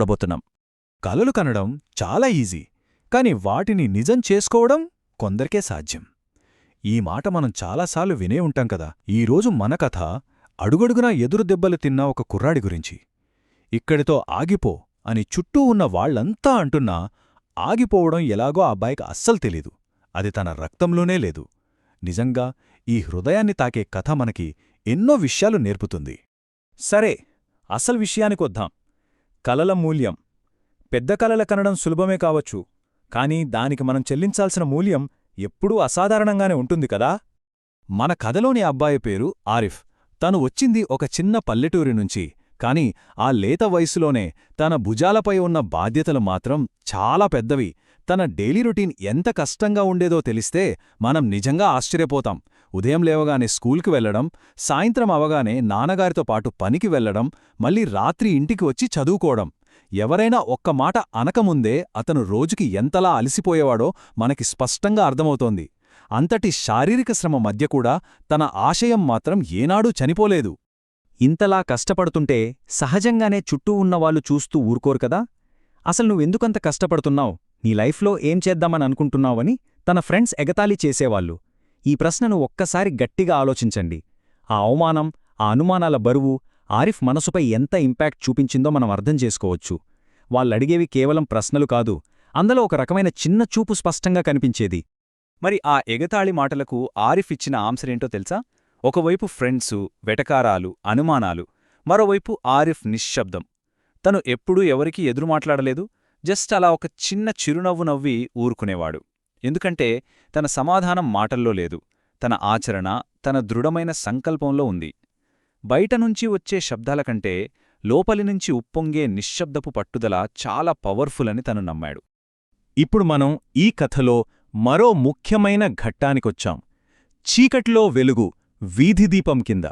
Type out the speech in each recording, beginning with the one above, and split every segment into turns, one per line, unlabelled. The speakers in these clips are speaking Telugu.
చూడబోతున్నాం. కలలు కనడం చాలా ఈజీ, కాని వాటిని నిజం చేసుకోవడం కొందరికే సాధ్యం. ఈ మాట మనం చాలాసార్లు వినే ఉంటాం కదా. ఈరోజు మన కథ అడుగడుగునా ఎదురు దెబ్బలు తిన్న ఒక కుర్రాడి గురించి. ఇక్కడితో ఆగిపో అని చుట్టూ ఉన్న వాళ్లంతా అంటున్నా ఆగిపోవడం ఎలాగో ఆ అబ్బాయికి అస్సలు తెలీదు. అది తన రక్తంలోనే లేదు. నిజంగా ఈ హృదయాన్ని తాకే కథ మనకి ఎన్నో విషయాలు నేర్పుతుంది.
సరే, అసలు విషయానికొద్దాం. కలల మూల్యం. పెద్ద కలల కనడం సులభమే కావచ్చు, కాని దానికి మనం చెల్లించాల్సిన మూల్యం ఎప్పుడూ అసాధారణంగానే ఉంటుంది కదా.
మన కథలోని అబ్బాయి పేరు ఆరిఫ్. తను వచ్చింది ఒక చిన్న పల్లెటూరి నుంచి. కాని ఆ లేత వయసులోనే తన భుజాలపై ఉన్న బాధ్యతలు మాత్రం చాలా పెద్దవి. తన డైలీ రొటీన్ ఎంత కష్టంగా ఉండేదో తెలిస్తే మనం నిజంగా ఆశ్చర్యపోతాం. ఉదయం లేవగానే స్కూల్కి వెళ్లడం, సాయంత్రం అవగానే నాన్నగారితో పాటు పనికి వెళ్లడం, మళ్ళీ రాత్రి ఇంటికి వచ్చి చదువుకోవడం. ఎవరైనా ఒక్క మాట అనకముందే అతను రోజుకి ఎంతలా అలసిపోయేవాడో మనకి స్పష్టంగా అర్థమవుతోంది. అంతటి శారీరక శ్రమ మధ్య కూడా తన ఆశయం మాత్రం ఏనాడూ చనిపోలేదు.
ఇంతలా కష్టపడుతుంటే సహజంగానే చుట్టూ ఉన్నవాళ్లు చూస్తూ ఊరుకోరు కదా. అసలు నువ్వెందుకంత కష్టపడుతున్నావు, నీ లైఫ్లో ఏం చేద్దామని అనుకుంటున్నావని తన ఫ్రెండ్స్ ఎగతాళి చేసేవాళ్లు. ఈ ప్రశ్నను ఒక్కసారి గట్టిగా ఆలోచించండి. ఆ అవమానం, ఆ అనుమానాల బరువు ఆరిఫ్ మనసుపై ఎంత ఇంపాక్ట్ చూపించిందో మనం అర్థం చేసుకోవచ్చు. వాళ్ళడిగేవి కేవలం ప్రశ్నలు కాదు, అందులో ఒక రకమైన చిన్న చూపు స్పష్టంగా కనిపించేది. మరి ఆ ఎగతాళి మాటలకు ఆరిఫ్ ఇచ్చిన ఆన్సరేంటో తెలుసా? ఒకవైపు ఫ్రెండ్సు, వెటకారాలు, అనుమానాలు, మరోవైపు ఆరిఫ్ నిశ్శబ్దం. తను ఎప్పుడూ ఎవరికీ ఎదురుమాట్లాడలేదు, జస్ట్ అలా ఒక చిన్న చిరునవ్వు నవ్వి ఊరుకునేవాడు. ఎందుకంటే తన సమాధానం మాటల్లో లేదు, తన ఆచరణ, తన దృఢమైన సంకల్పంలో ఉంది. బయటనుంచి వచ్చే శబ్దాల కంటే లోపలినుంచి ఉప్పొంగే నిశ్శబ్దపు పట్టుదల చాలా పవర్ఫుల్ అని తను నమ్మాడు.
ఇప్పుడు మనం ఈ కథలో మరో ముఖ్యమైన ఘట్టానికొచ్చాం. చీకట్లో వెలుగు, వీధిదీపం కింద.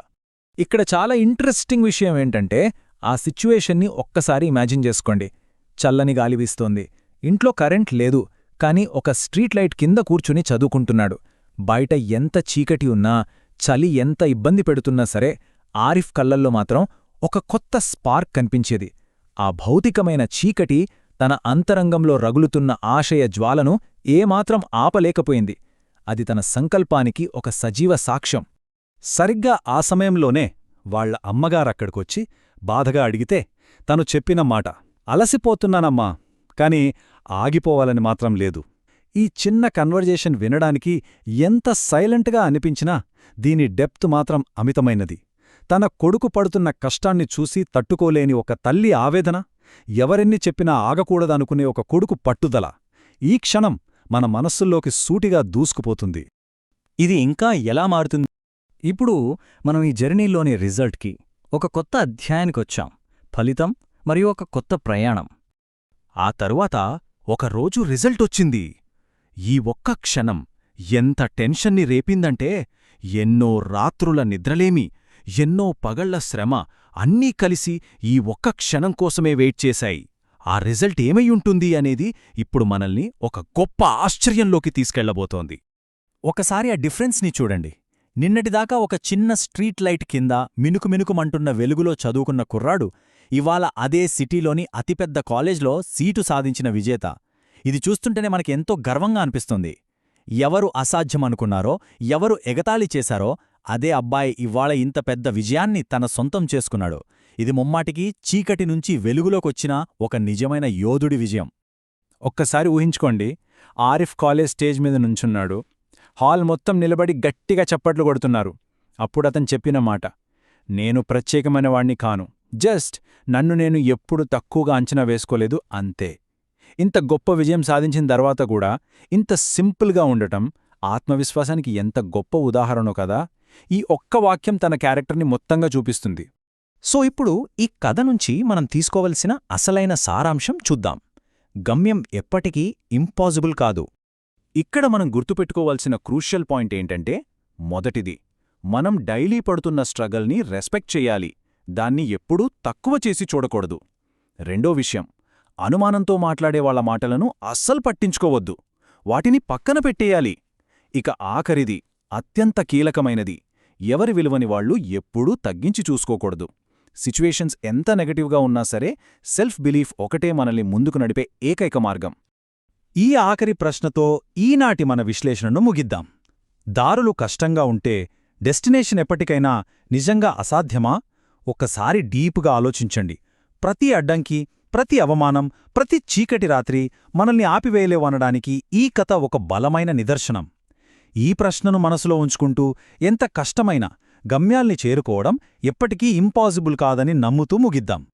ఇక్కడ చాలా ఇంట్రెస్టింగ్ విషయం ఏంటంటే, ఆ సిచ్యువేషన్ని ఒక్కసారి ఇమాజిన్ చేసుకోండి. చల్లని గాలి వీస్తోంది, ఇంట్లో కరెంట్ లేదు, కాని ఒక స్ట్రీట్ లైట్ కింద కూర్చుని చదువుకుంటున్నాడు. బయట ఎంత చీకటి ఉన్నా, చలి ఎంత ఇబ్బంది పెడుతున్నా సరే, ఆరిఫ్ కళ్ళల్లో మాత్రం ఒక కొత్త స్పార్క్ కనిపించేది. ఆ భౌతికమైన చీకటి తన అంతరంగంలో రగులుతున్న ఆశయ జ్వాలను ఏమాత్రం ఆపలేకపోయింది. అది తన సంకల్పానికి ఒక సజీవ సాక్ష్యం.
సరిగ్గా ఆ సమయంలోనే వాళ్ల అమ్మగారక్కడికొచ్చి బాధగా అడిగితే తను చెప్పిన మాట, అలసిపోతున్నానమ్మా, కాని ఆగిపోవాలని మాత్రం లేదు. ఈ చిన్న కన్వర్జేషన్ వినడానికి ఎంత సైలెంట్గా అనిపించినా దీని డెప్త్ మాత్రం అమితమైనది. తన కొడుకు పడుతున్న కష్టాన్ని చూసి తట్టుకోలేని ఒక తల్లి ఆవేదన, ఎవరెన్ని చెప్పినా ఆగకూడదనుకునే ఒక కొడుకు పట్టుదల, ఈ క్షణం మన మనస్సుల్లోకి సూటిగా దూసుకుపోతుంది.
ఇది ఇంకా ఎలా మారుతుంది? ఇప్పుడు మనం ఈ జర్నీలోని రిజల్ట్కి, ఒక కొత్త అధ్యాయానికొచ్చాం. ఫలితం మరియు ఒక కొత్త ప్రయాణం.
ఆ తరువాత ఒకరోజు రిజల్టొచ్చింది. ఈ ఒక్క క్షణం ఎంత టెన్షన్ని రేపిందంటే, ఎన్నో రాత్రుల నిద్రలేమి, ఎన్నో పగళ్ల శ్రమ అన్నీ కలిసి ఈ ఒక్క క్షణం కోసమే వెయిట్ చేశాయి. ఆ రిజల్ట్ ఏమయ్యుంటుంది అనేది ఇప్పుడు మనల్ని ఒక గొప్ప ఆశ్చర్యంలోకి తీసుకెళ్లబోతోంది.
ఒకసారి ఆ డిఫరెన్స్ని చూడండి. నిన్నటిదాకా ఒక చిన్న స్ట్రీట్ లైట్ కింద మినుకుమినుకుమంటున్న వెలుగులో చదువుకున్న కుర్రాడు ఇవాళ అదే సిటీలోని అతిపెద్ద కాలేజ్లో సీటు సాధించిన విజేత. ఇది చూస్తుంటేనే మనకెంతో గర్వంగా అనిపిస్తుంది. ఎవరు అసాధ్యమనుకున్నారో, ఎవరు ఎగతాళి చేశారో అదే అబ్బాయి ఇవాళ ఇంత పెద్ద విజయాన్ని తన సొంతం చేసుకున్నాడు. ఇది ముమ్మాటికి చీకటి నుంచి వెలుగులోకొచ్చిన ఒక నిజమైన యోధుడి విజయం. ఒక్కసారి ఊహించుకోండి, ఆరిఫ్ కాలేజ్ స్టేజ్ మీద నుంచున్నాడు. హాల్ మొత్తం నిలబడి గట్టిగా చప్పట్లు కొడుతున్నారు. అప్పుడతను చెప్పిన మాట, నేను ప్రత్యేకమైన వాణ్ణి కాను, జస్ట్ నన్ను నేను ఎప్పుడు తక్కువగా అంచనా వేసుకోలేదు, అంతే. ఇంత గొప్ప విజయం సాధించిన తర్వాత కూడా ఇంత సింపుల్గా ఉండటం ఆత్మవిశ్వాసానికి ఎంత గొప్ప ఉదాహరణో కదా. ఈ ఒక్క వాక్యం తన క్యారెక్టర్ని మొత్తంగా చూపిస్తుంది. సో ఇప్పుడు ఈ కథ నుంచి మనం తీసుకోవలసిన అసలైన సారాంశం చూద్దాం. గమ్యం ఎప్పటికీ ఇంపాసిబుల్ కాదు. ఇక్కడ మనం గుర్తుపెట్టుకోవాల్సిన క్రూషియల్ పాయింట్ ఏంటంటే, మొదటిది, మనం డైలీ పడుతున్న స్ట్రగల్ని రెస్పెక్ట్ చెయ్యాలి, దాన్ని ఎప్పుడూ తక్కువ చేసి చూడకూడదు. రెండో విషయం, అనుమానంతో మాట్లాడేవాళ్ల మాటలను అస్సలు పట్టించుకోవద్దు, వాటిని పక్కన పెట్టేయాలి. ఇక ఆఖరిది, అత్యంత కీలకమైనది, ఎవరి విలువని వాళ్లు ఎప్పుడూ తగ్గించి చూసుకోకూడదు.
సిచ్యువేషన్స్ ఎంత నెగటివ్గా ఉన్నా సరే సెల్ఫ్ బిలీఫ్ ఒకటే మనల్ని ముందుకు నడిపే ఏకైక మార్గం.
ఈ ఆఖరి ప్రశ్నతో ఈనాటి మన విశ్లేషణను ముగిద్దాం. దారులు కష్టంగా ఉంటే డెస్టినేషన్ ఎప్పటికైనా నిజంగా అసాధ్యమా? ఒక్కసారి డీపుగా ఆలోచించండి. ప్రతి అడ్డంకి, ప్రతి అవమానం, ప్రతి చీకటి రాత్రి మనల్ని ఆపివేయలేవనడానికి ఈ కథ ఒక బలమైన నిదర్శనం. ఈ ప్రశ్నను మనసులో ఉంచుకుంటూ ఎంత కష్టమైనా గమ్యాల్ని చేరుకోవడం ఎప్పటికీ ఇంపాసిబుల్ కాదని నమ్ముతూ ముగిద్దాం.